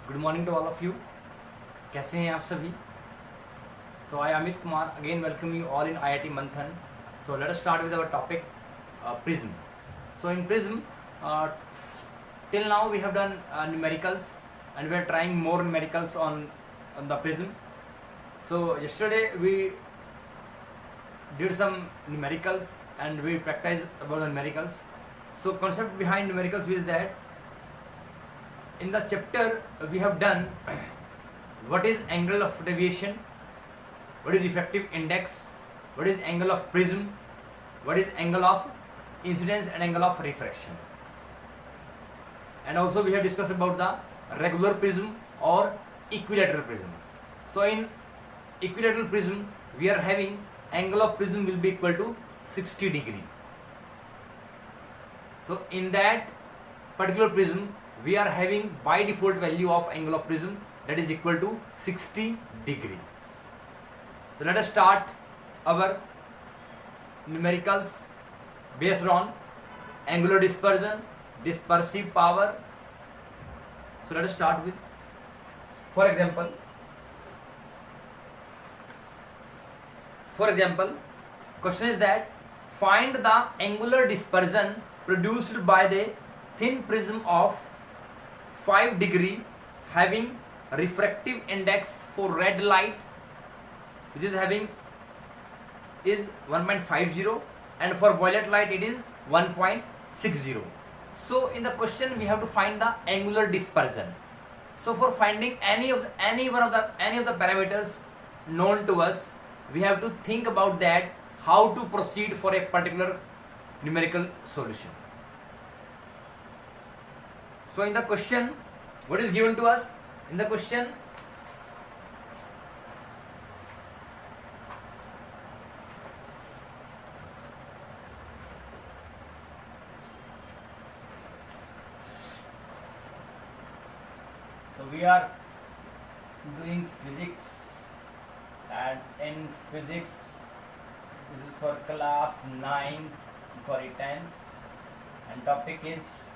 Good morning to all of you. कैसे हैं आप सभी? So I Amit Kumar again welcome you all in IIT Manthan. So let us start with our topic prism. So in prism, till now we have done numericals and we are trying more numericals on the prism. So yesterday we did some numericals and we practiced about the numericals. So concept behind numericals is that in the chapter we have done what is angle of deviation, what is refractive index, what is angle of prism, what is angle of incidence and angle of refraction, and also we have discussed about the regular prism or equilateral prism. So in equilateral prism we are having angle of prism will be equal to 60 degree. So in that particular prism we are having by default value of angle of prism that is equal to 60 degree. So let us start our numericals based on angular dispersion, dispersive power. So let us start with, for example, question is that find the angular dispersion produced by the thin prism of 5 degree having refractive index for red light which is having is 1.50 and for violet light it is 1.60. So in the question we have to find the angular dispersion. So for finding any of the parameters known to us, we have to think about that how to proceed for a particular numerical solution. So in the question, what is given to us? In the question, so we are doing physics, and in physics this is for class 9, sorry 10th, and topic is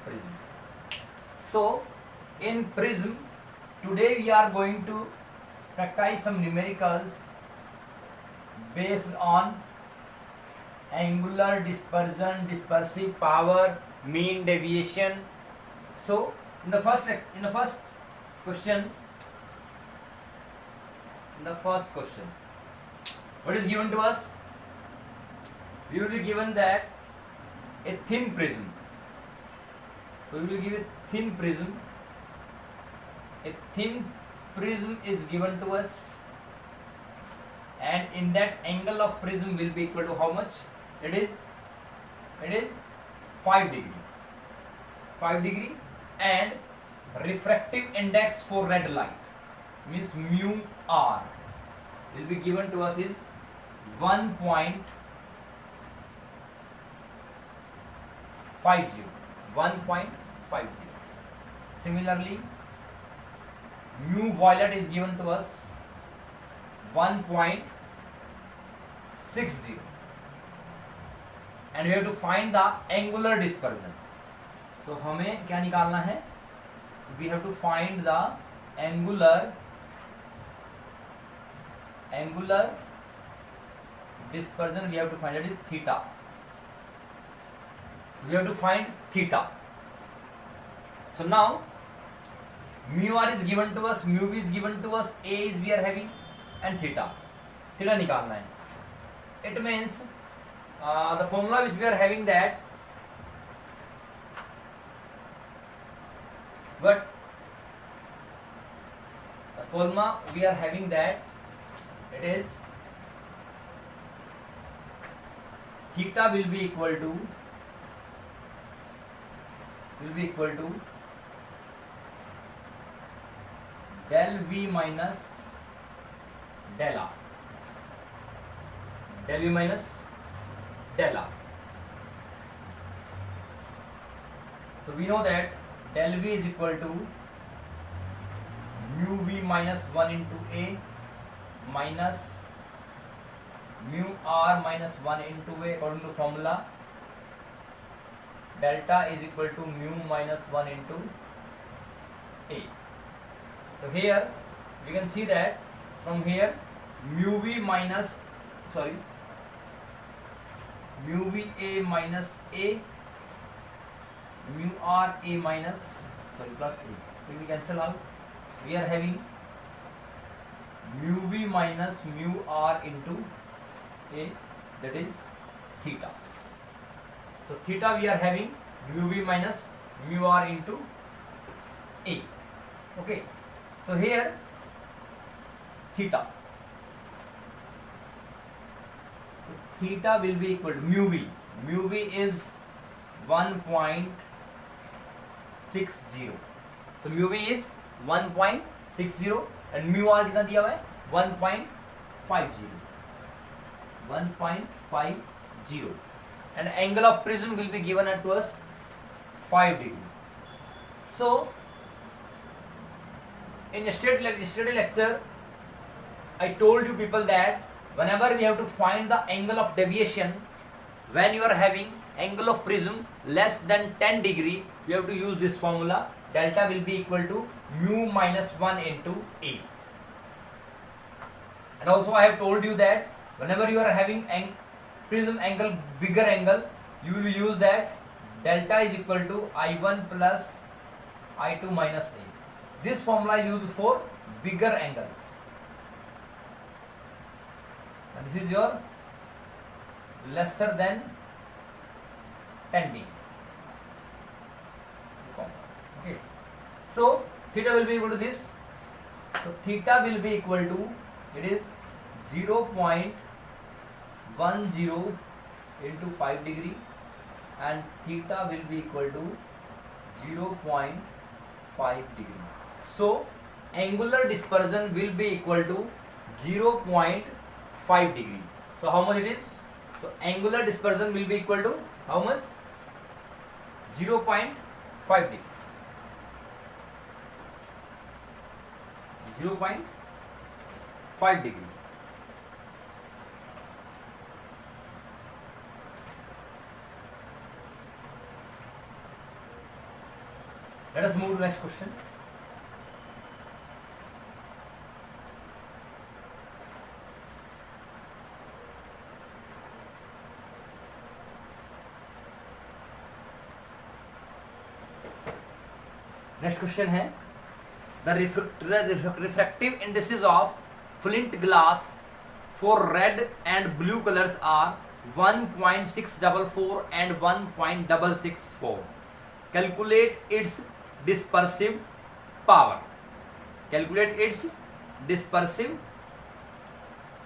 prism. So in prism today we are going to practice some numericals based on angular dispersion, dispersive power, mean deviation. So in the first question, what is given to us? We will be given that a thin prism. So we will give a thin prism. A thin prism is given to us, and in that angle of prism will be equal to how much? It is 5 degree. 5 degree, and refractive index for red light means mu r will be given to us is 1.50. 1.50. Similarly, mu violet is given to us 1.60, and we have to find the angular dispersion. So हमें क्या निकालना है? We have to find the angular dispersion. We have to find, that is theta. So we have to find theta. So now mu r is given to us, mu v is given to us, a is we are having, and theta निकालना है. It means the formula which we are having that, but the formula we are having that it is theta will be equal to del v minus del r. Del v minus del r. So we know that del v is equal to mu v minus 1 into a minus mu r minus 1 into a according to formula delta is equal to mu minus 1 into A. So here we can see that from here mu v minus mu v A minus A, mu r A minus plus A, it will cancel out. We are having mu v minus mu r into A, that is theta. So theta we are having mu v minus mu r into A. Okay, so here theta, so theta will be equal to mu v. Mu v is 1.60. So mu v is 1.60 and mu r कितना दिया हुआ है 1.50 and angle of prism will be given to us 5 degree. So in yesterday lecture I told you people that whenever we have to find the angle of deviation, when you are having angle of prism less than 10 degree, you have to use this formula. Delta will be equal to mu minus 1 into A. And also I have told you that whenever you are having prism angle, bigger angle, you will use that delta is equal to I1 plus I2 minus A. This formula is used for bigger angles. And this is your lesser than 10 degree. Okay. So theta will be equal to this. So theta will be equal to, it is 0.10 into 5 degree and theta will be equal to 0.5 degree. So angular dispersion will be equal to 0.5 degree. So how much it is? So angular dispersion will be equal to how much? 0.5 degree. 0.5 degree. Let us move to next question. Next question है, the refractive indices of flint glass for red and blue colors are 1.644 and 1.664. Calculate its dispersive power. Calculate its dispersive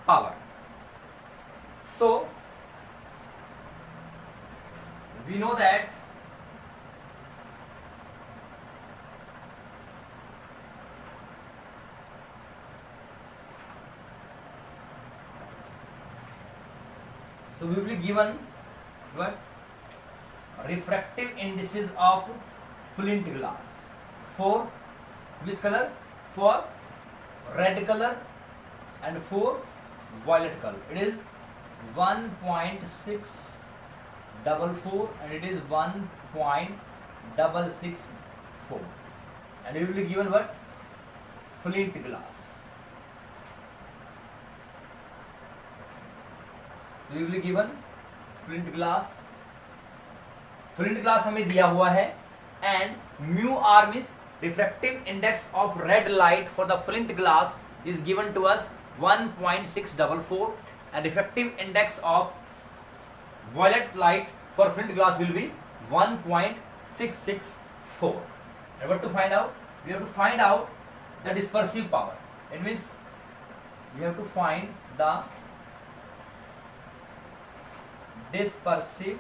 power. So we know that we will be given what? Refractive indices of flint glass for which color? For red color and for violet color. It is 1.644 and it is 1.664 and we will be given what? Flint glass. We will be given flint glass. Flint glass हमें दिया हुआ है and mu r means refractive index of red light for the flint glass is given to us 1.644 and refractive index of violet light for flint glass will be 1.664. And what to find out? We have to find out the dispersive power. It means we have to find the dispersive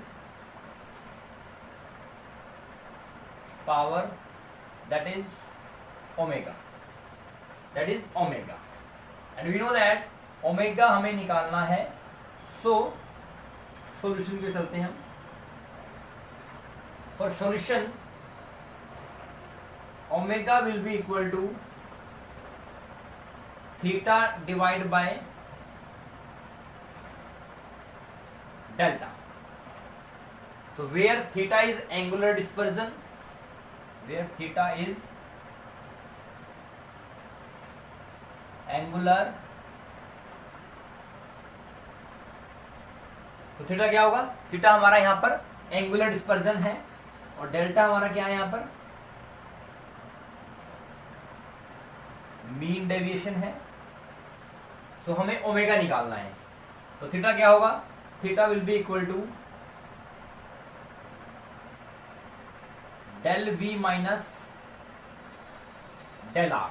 power, that is omega. That is omega. And we know that omega हमें निकालना है. So solution पे चलते हैं हम. For solution, omega will be equal to theta divided by delta. So where theta is angular dispersion, where theta is angular, तो theta क्या होगा? थीटा हमारा यहाँ पर एंगुलर डिस्पर्जन है और डेल्टा हमारा क्या है यहाँ पर? मीन डेविएशन है। सो हमें ओमेगा निकालना है, तो थीटा क्या होगा? Theta will be equal to del V minus del R,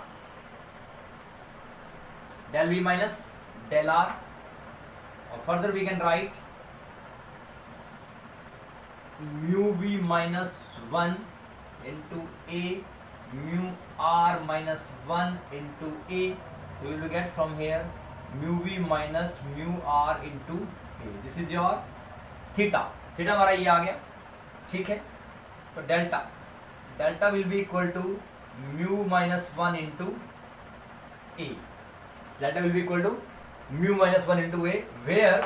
del V minus del R, और further we can write mu we minus 1 into a mu R minus 1 into a, so we will get from here mu v minus mu r into a. This is your theta. Theta हमारा ये आ गया, ठीक है। तो delta, delta will be equal to mu minus 1 into a, delta will be equal to mu minus 1 into a, where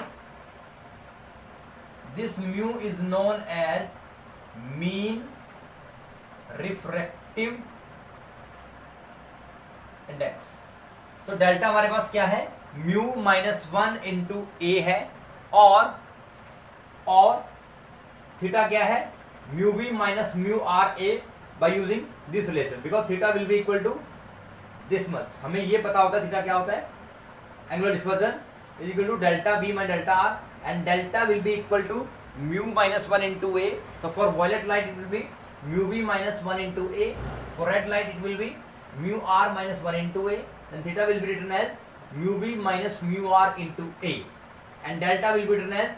this mu is known as mean refractive index. तो delta हमारे पास क्या है? म्यू माइनस 1 इंटू ए है, और theta क्या है? Mu we minus mu r a by using this relation, because theta will be equal to this much. हमें ये पता होता है थीटा क्या होता है? Angular dispersion is equal to delta b minus delta r, and delta will be equal to mu minus 1 into a. So for violet light it will be mu v minus 1 into a, for red light it will be mu r minus 1 into a, then theta will be written as mu v minus mu r into a, and delta will be written as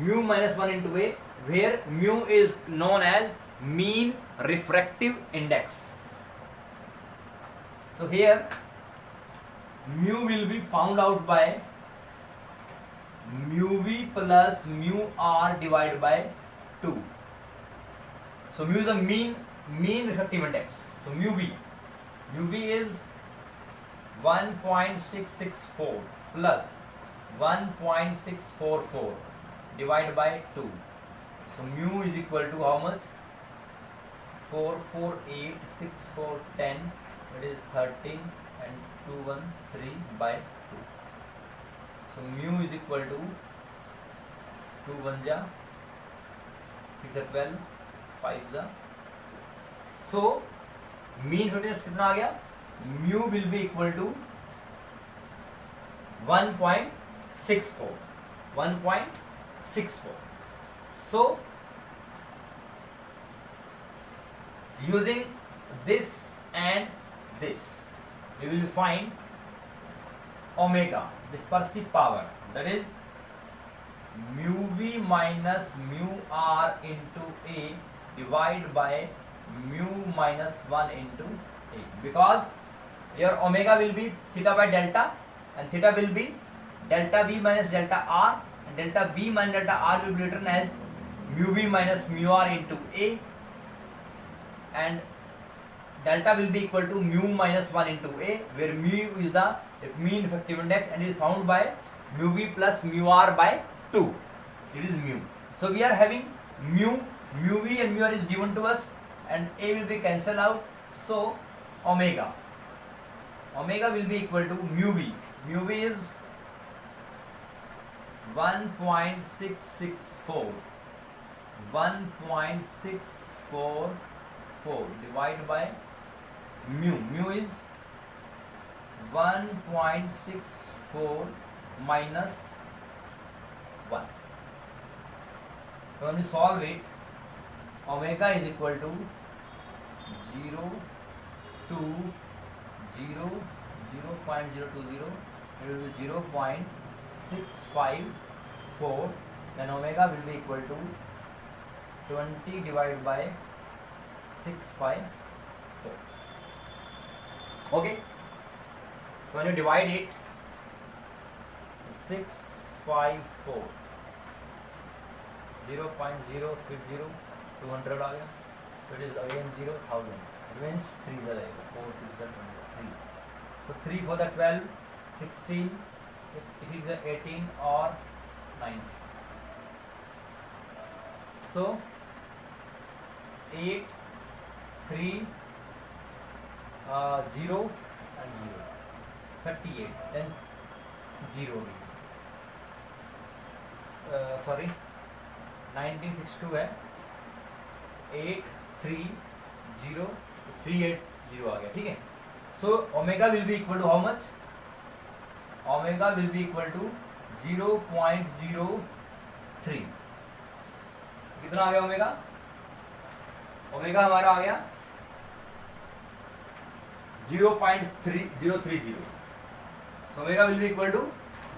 mu minus 1 into a, where mu is known as mean refractive index. So here mu will be found out by mu v plus mu r divided by 2. So mu is the mean refractive index. So mu v is 1.664 plus 1.644 divided by 2. So mu is equal to how much? 448, 6, 4, 10, that is 13 and 2, 1, 3 by 2. So mu is equal to 2 1 जा 6 12 5 जा, so mean refractive कितना आ गया? mu will be equal to 1.64, 1.64. So using this and this we will find omega dispersive power, that is mu v minus mu r into a divided by mu minus 1 into a, because your omega will be theta by delta, and theta will be delta v minus delta r, and delta v minus delta r will be written as mu v minus mu r into a, and delta will be equal to mu minus 1 into a, where mu is the mean effective index and is found by mu v plus mu r by 2. It is mu. So we are having mu v and mu r is given to us, and a will be cancelled out. So omega will be equal to mu v. Mu v is 1.664 divided by mu is 1.64 minus 1. So when we solve it, omega is equal to 0 to 0, 0.020, it will be 0.654, then omega will be equal to 20 divided by 654. Okay, so when you divide it, 654, 0.050, 200 आ गया, so it is again 0,000. It means 3 आ जाएगा, 4, 6, 7, 3. So 3 for the 12, 16, it is the 18 or 9. So 8 3 0 and 0 38 then 0 sorry 1962 है 8 3 0 3 8 0 आ गया, ठीक है। So omega will be equal to how much, omega will be equal to 0.03, कितना आ गया omega, omega हमारा आ गया 0.3030, omega will be equal to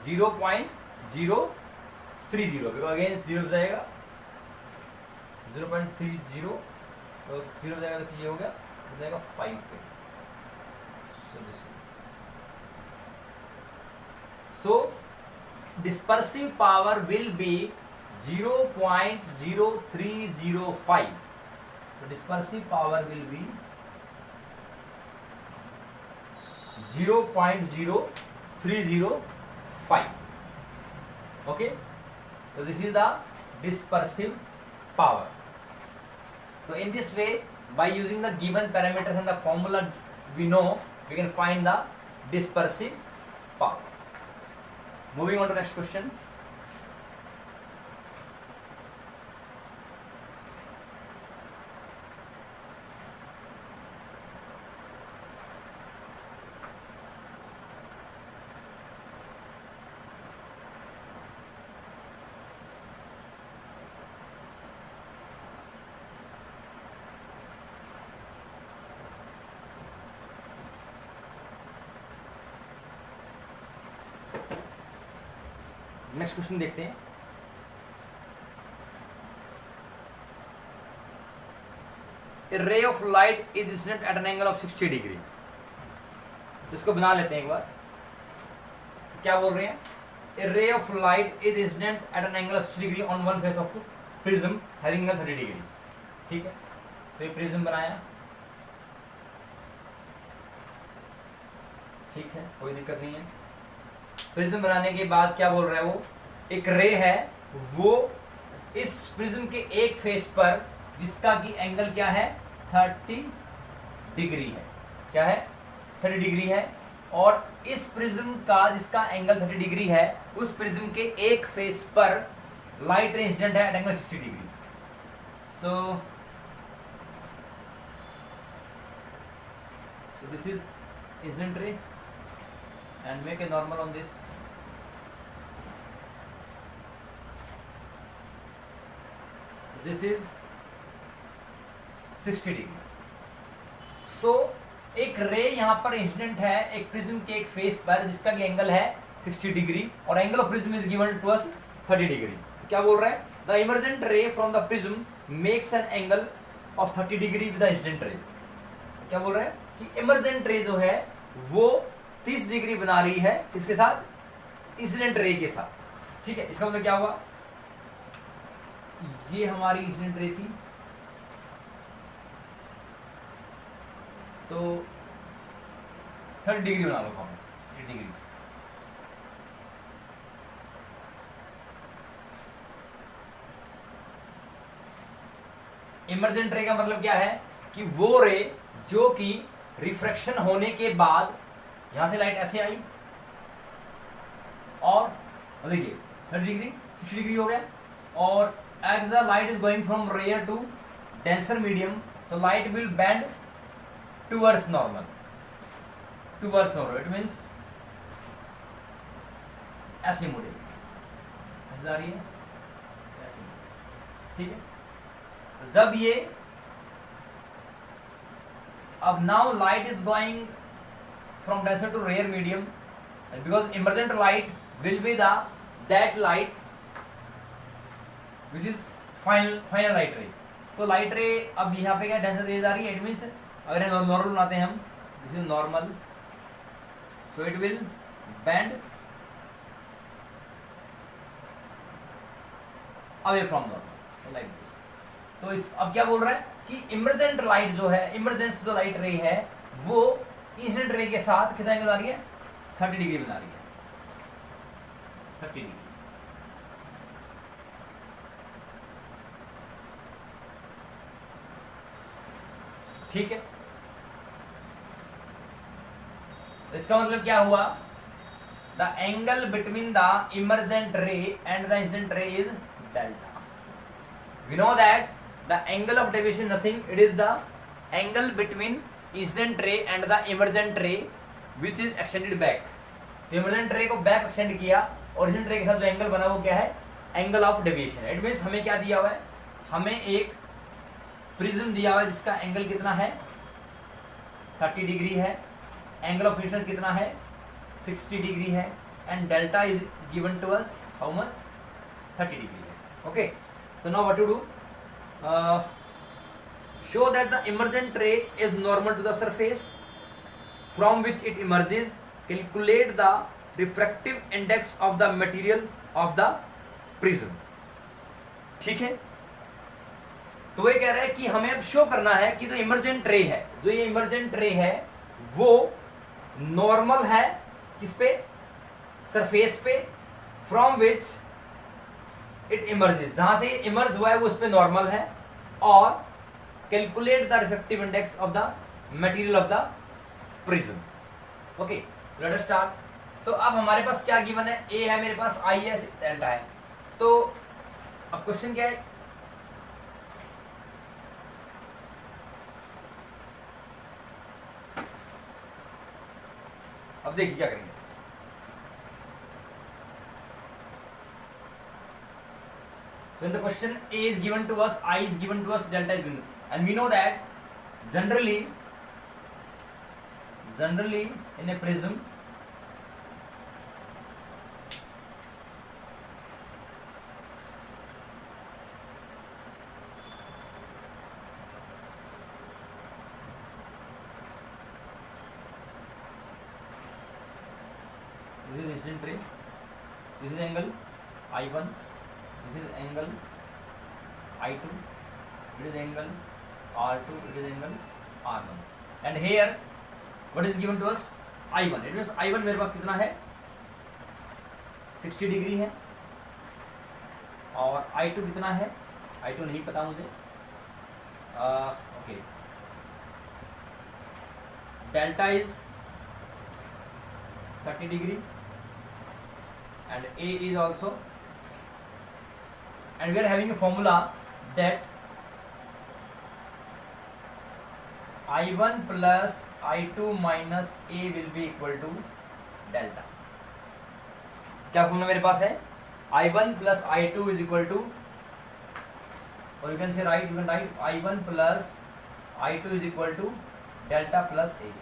0.030 because again 0 हो जाएगा 0.30 तो 0 हो जाएगा तो ये हो जाएगा 5 पे। So dispersive power will be 0.0305. So dispersive power will be 0.0305. Okay, so this is the dispersive power. So in this way, by using the given parameters and the formula we know, we can find the dispersive power. Moving on to next question. Next question देखते हैं। A ray of light is incident at an angle of 60 degree. इसको बना लेते हैं एक बार। क्या बोल रहे हैं? A ray of light is incident at an angle of 60 degree on one face of prism having angle 30 degree. ठीक है, तो ये प्रिज्म बनाया, ठीक है, कोई दिक्कत नहीं है। प्रिज्म बनाने के बाद क्या बोल रहा है वो, एक रे है, वो इस प्रिज्म के एक फेस पर जिसका की एंगल क्या है 30 डिग्री है, क्या है 30 डिग्री है, और इस प्रिज्म का जिसका एंगल 30 डिग्री है उस प्रिज्म के एक फेस पर लाइट रे इंसिडेंट है at angle 60 degree. So this is incident ray and make a normal on this. This is 60 degree. So एक रे यहाँ पर इंसिडेंट है एक प्रिज्म के एक फेस पर जिसका की एंगल है 60 डिग्री और angle of prism is given to us 30 degree. तो क्या बोल रहा है, the emergent ray from the prism makes an angle of 30 degree with the incident ray. क्या बोल रहा है कि इमर्जेंट रे जो है वो 30 डिग्री बना रही है किसके साथ, इंसिडेंट रे के साथ। ठीक है, इसका मतलब क्या हुआ, ये हमारी इंसिडेंट रे थी, तो 30 डिग्री बना लो, 30 डिग्री। इमर्जेंट रे का मतलब क्या है कि वो रे जो कि रिफ्रैक्शन होने के बाद यहां से लाइट ऐसे आई और देखिए 30 डिग्री 60 डिग्री हो गया, और as the light is going from rare to denser medium, so light will bend towards normal, it means ऐसे मुड़ेगी, ऐसे आ रही है ऐसे, ठीक है। जब ये अब now light is going from denser to rare medium, and because emergent light will be that light which is final light ray, तो light ray अब यहाँ पे क्या डेंसर रेज आ रही है, इट मीन्स अगर नॉर्मल बनाते हैं हम, this is normal, so it will bend away from normal like this. तो इस अब क्या बोल रहा है कि इमर्जेंट लाइट जो है, इमरजेंस जो लाइट रे है वो इंसिडेंट रे के साथ कितना एंगल आ रही है 30 डिग्री बना रही है, 30 डिग्री। ठीक है, इसका मतलब क्या हुआ, the angle between the emergent ray and the incident ray is delta. We know that the angle of deviation nothing, it is the angle between incident ray and the emergent ray which is extended back. तो emergent ray को back extend किया और incident ray के साथ जो angle बना वो क्या है, angle of deviation. It means हमें क्या दिया हुआ है, हमें एक प्रिज्म दिया हुआ है जिसका एंगल कितना है 30 डिग्री है, एंगल ऑफ इंसिडेंस कितना है 60 डिग्री है, and delta is given to us how much 30 degree है. Okay, so now what to do, show that the emergent ray is normal to the surface from which it emerges. Calculate the refractive index of the material of the prism. ठीक है, तो ये कह रहा है कि हमें अब शो करना है कि जो इमर्जेंट रे है, जो ये इमर्जेंट रे है वो नॉर्मल है किस पे, सरफेस पे, फ्रॉम विच इट इमर्जेस, जहां से इमर्ज हुआ है वो उस पे नॉर्मल है, और calculate the refractive index of the material of the prism. Okay, late us start. तो अब हमारे पास क्या गिवन है, ए है मेरे पास, आई है, डेल्टा है. तो अब क्वेश्चन क्या है, अब देखिए क्या करेंगे. When the question A is given to us, I is given to us, delta is given, and we know that generally in a prism this is incident ray, this is angle I1, this is angle I2, it is angle R2, it is angle R1, and here what is given to us, I1. it means I1 मेरे पास कितना है 60 degree है, और I2 कितना है, I2 नहीं पता मुझे. Okay, delta is 30 degree and A is also, and we are having a formula that I1 plus I2 minus A will be equal to delta. क्या फॉर्मूला मेरे पास है, I1 plus I2 is equal to, or you can say write, you can write I1 plus I2 is equal to delta plus A.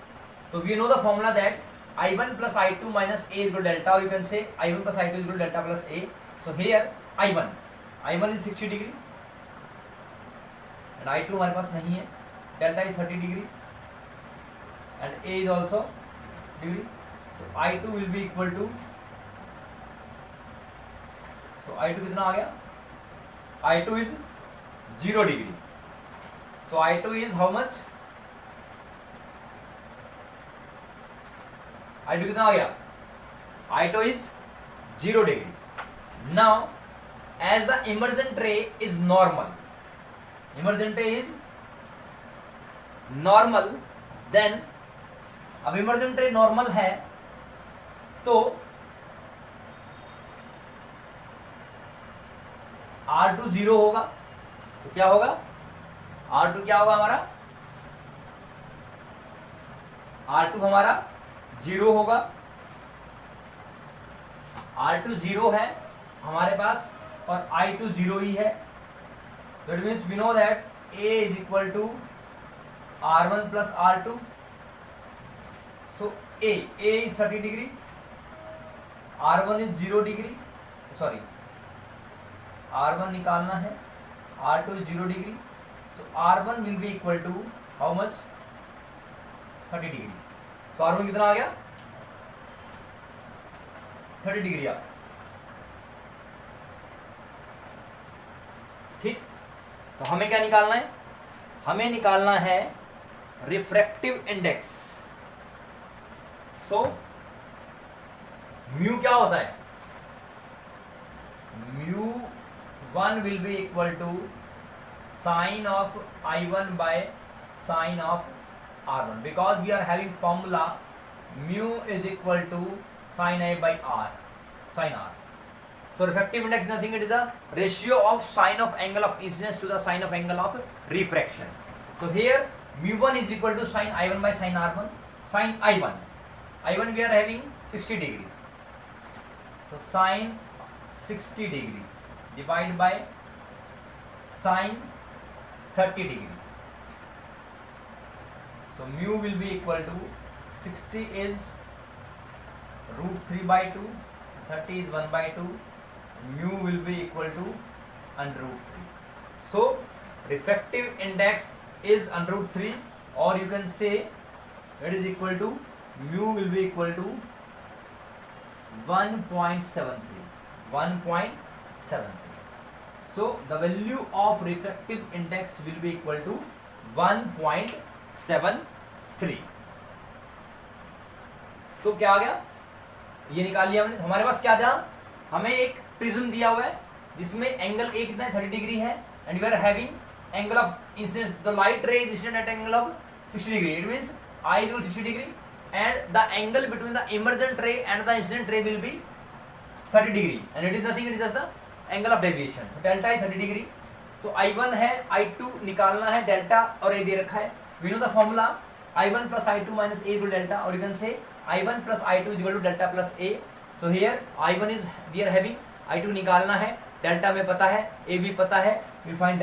So we know the formula that I1 plus I2 minus A is equal to delta, or you can say I1 plus I2 is equal to delta plus A. So here I1 is 60 degree and I2 हमारे पास नहीं है, delta is 30 degree and A is also degree. So I2 will be equal to, so I2 कितना आ गया, I2 is 0 degree. So I2 is how much, I2 कितना आ गया, I2 is 0 degree. Now as the emergent ray is normal, emergent ray is normal, then अब emergent ray normal है तो R2 0 होगा, तो क्या होगा, R2 क्या होगा हमारा, R2 हमारा 0 होगा, R2 0 है हमारे पास और I2 0 ही है. That means we know that A is equal to R1 plus R2. So A is 30 degree, R1 is 0 degree, sorry R1 निकालना है, R2 is 0 degree. So R1 will be equal to how much, 30 degree. So R1 कितना आ गया, 30 degree आ गया. ठीक, तो हमें क्या निकालना है, हमें निकालना है रिफ्रैक्टिव इंडेक्स. सो म्यू क्या होता है, mu 1 will be equal to sine of I1 by sine of r1 because we are having formula mu is equal to sin A by r, sin r. So refractive index is nothing, it is a ratio of sine of angle of incidence to the sine of angle of refraction. So here mu1 is equal to sin I1 by sin r1, sin I1 we are having 60 degree, so sin 60 degree divided by sin 30 degree. So mu will be equal to 60 is root 3 by 2, 30 is 1 by 2, mu will be equal to under root 3. So refractive index is under root 3, or you can say it is equal to mu will be equal to 1.73. So the value of refractive index will be equal to 1.73. So क्या आ गया, ये निकाल लिया हमने. हमारे पास क्या था, हमें एक प्रिज्म दिया हुआ है जिसमें एंगल ए कितना है 30 डिग्री है, and we are having angle of incidence, the light ray is incident at angle of 60 degree. It means I is equal to 60 degree and the angle between the emergent ray and the incident ray will be 30 degree, and it is nothing, it is just the angle of deviation. So delta is 30 degree. So I1 है, I2 निकालना है, delta और A दे रखा है. We know the formula I1 plus I2 minus A equal to delta, or you can say I1 plus I2 is equal to delta plus A. So here I1 is we are having, I2 निकालना है, delta में पता है, A भी पता है, we find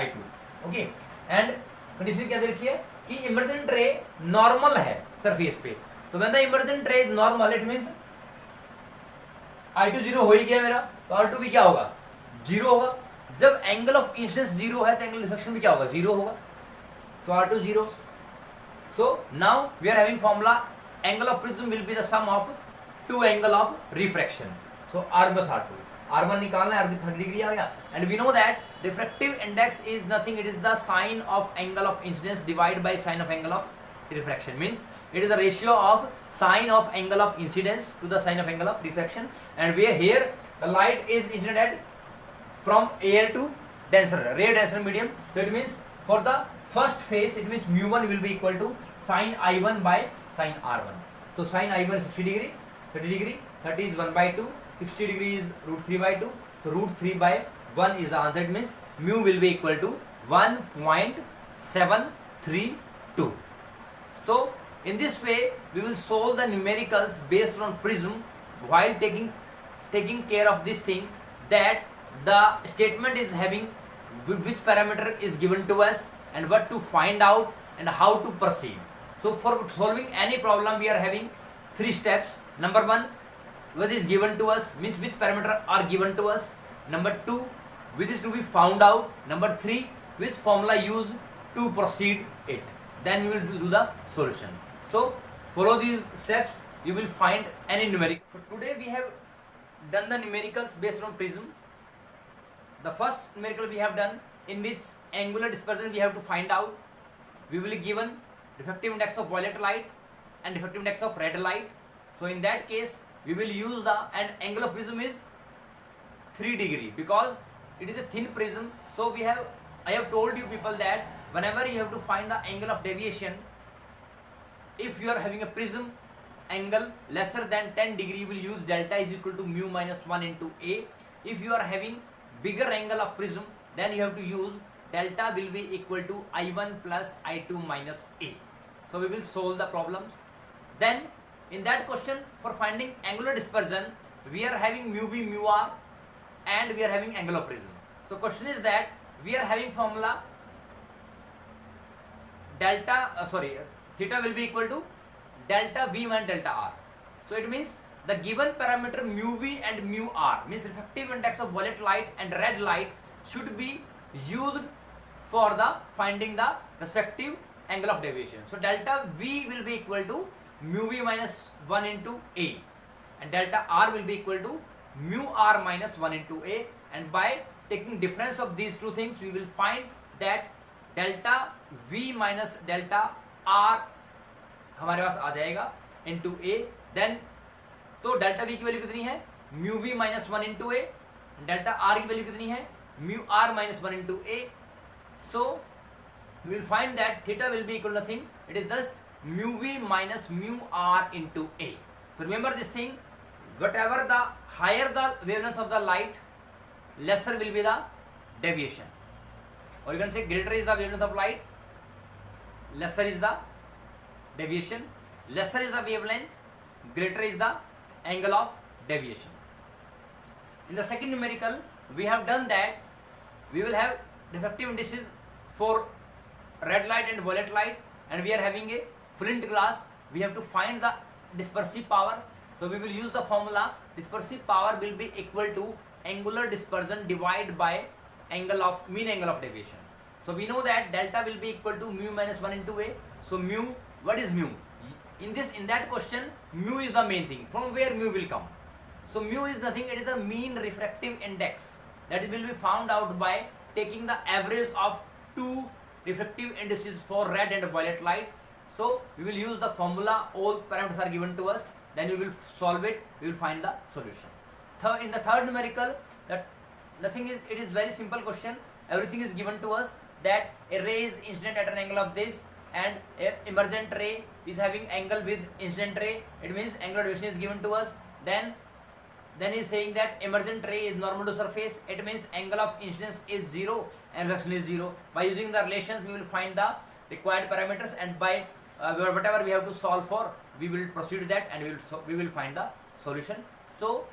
I2. Okay, and condition क्या दे रखी है कि इमर्जेंट रे नॉर्मल है सरफेस पे. तो व्हेन द इमर्जेंट रे normal, it means I2 zero हो ही गया मेरा, तो R2 भी क्या होगा, जीरो होगा. जब एंगल ऑफ इंसिडेंस जीरो है तो एंगल रिफ्लेक्शन भी क्या होगा, जीरो होगा. तो R2 zero. So now we are having formula angle of prism will be the sum of two angle of refraction. So R plus R2, R1 निकालना है, R 30 degree आ गया. And we know that refractive index is nothing, it is the sine of angle of incidence divided by sine of angle of refraction. Means it is the ratio of sine of angle of incidence to the sine of angle of refraction, and where here the light is incident from air to denser ray denser medium. So it means for the first phase, it means mu1 will be equal to sine I1 by sine R1. So sine I1 is 60 degree, 30 degree, 30 is 1 by 2, 60 degree is root 3 by 2. So root 3 by 1 is the answer. It means mu will be equal to 1.732. So in this way we will solve the numericals based on prism, while taking care of this thing that the statement is having which parameter is given to us and what to find out and how to proceed. So for solving any problem we are having 3 steps. Number 1, what is given to us, means which parameter are given to us. Number 2, which is to be found out. Number 3, which formula used to proceed it. Then we will do the solution. So follow these steps, you will find any numerical. So today we have done the numericals based on prism. The first numerical we have done, in which angular dispersion we have to find out. We will be given refractive index of violet light and refractive index of red light. So in that case we will use the, and angle of prism is 3 degree because it is a thin prism. So I have told you people that whenever you have to find the angle of deviation, if you are having a prism angle lesser than 10 degree, you will use delta is equal to mu minus 1 into A. If you are having bigger angle of prism, then you have to use delta will be equal to I1 plus I2 minus A. So we will solve the problems. Then in that question, for finding angular dispersion, we are having mu v mu r and we are having angle of prism. So question is that we are having formula theta will be equal to delta v minus delta r. So it means the given parameter mu v and mu r, means refractive index of violet light and red light, should be used for the finding the respective angle of deviation. So delta v will be equal to mu v minus 1 into A, and delta r will be equal to mu r minus 1 into A, and by taking difference of these two things we will find that delta v minus delta r हमारे पास आ जाएगा into A. Then तो delta v की value कितनी है, mu v minus 1 into A, delta r की value कितनी है, mu r minus 1 into A. So we will find that theta will be equal to nothing. It is just mu v minus mu r into a. So remember this thing, whatever the higher the wavelength of the light, lesser will be the deviation. Or you can say greater is the wavelength of light, lesser is the deviation. Lesser is the wavelength, greater is the angle of deviation. In the second numerical, we have done that we will have diffractive indices for red light and violet light, and we are having a flint glass. We have to find the dispersive power. So we will use the formula, dispersive power will be equal to angular dispersion divided by mean angle of deviation. So we know that delta will be equal to mu minus 1 into a. So mu, what is mu? In that question, mu is the main thing. From where mu will come? So mu is nothing, it is the mean refractive index that will be found out by taking the average of two refractive indices for red and violet light. So we will use the formula, all parameters are given to us, then we will solve it, we will find the solution. In the third numerical, that nothing is, it is very simple question. Everything is given to us, that a ray is incident at an angle of this, and a emergent ray is having angle with incident ray. It means angular deviation is given to us. Then is saying that emergent ray is normal to surface. It means angle of incidence is 0 and reflection is 0. By using the relations, we will find the required parameters, and by whatever we have to solve for, we will proceed that, and we will find the solution. So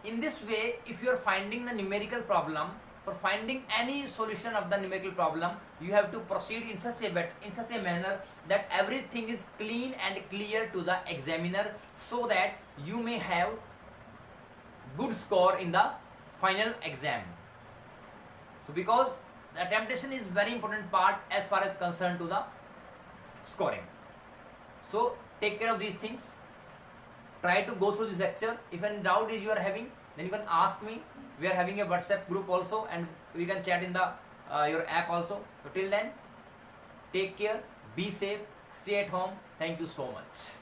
in this way, if you are finding the numerical problem, for finding any solution of the numerical problem, you have to proceed in such a manner that everything is clean and clear to the examiner, so that you may have good score in the final exam. So because the temptation is very important part as far as concerned to the scoring. So take care of these things. Try to go through this lecture. If any doubt is you are having, then you can ask me. We are having a WhatsApp group also, and we can chat in the your app also. So till then, take care, be safe, stay at home. Thank you so much.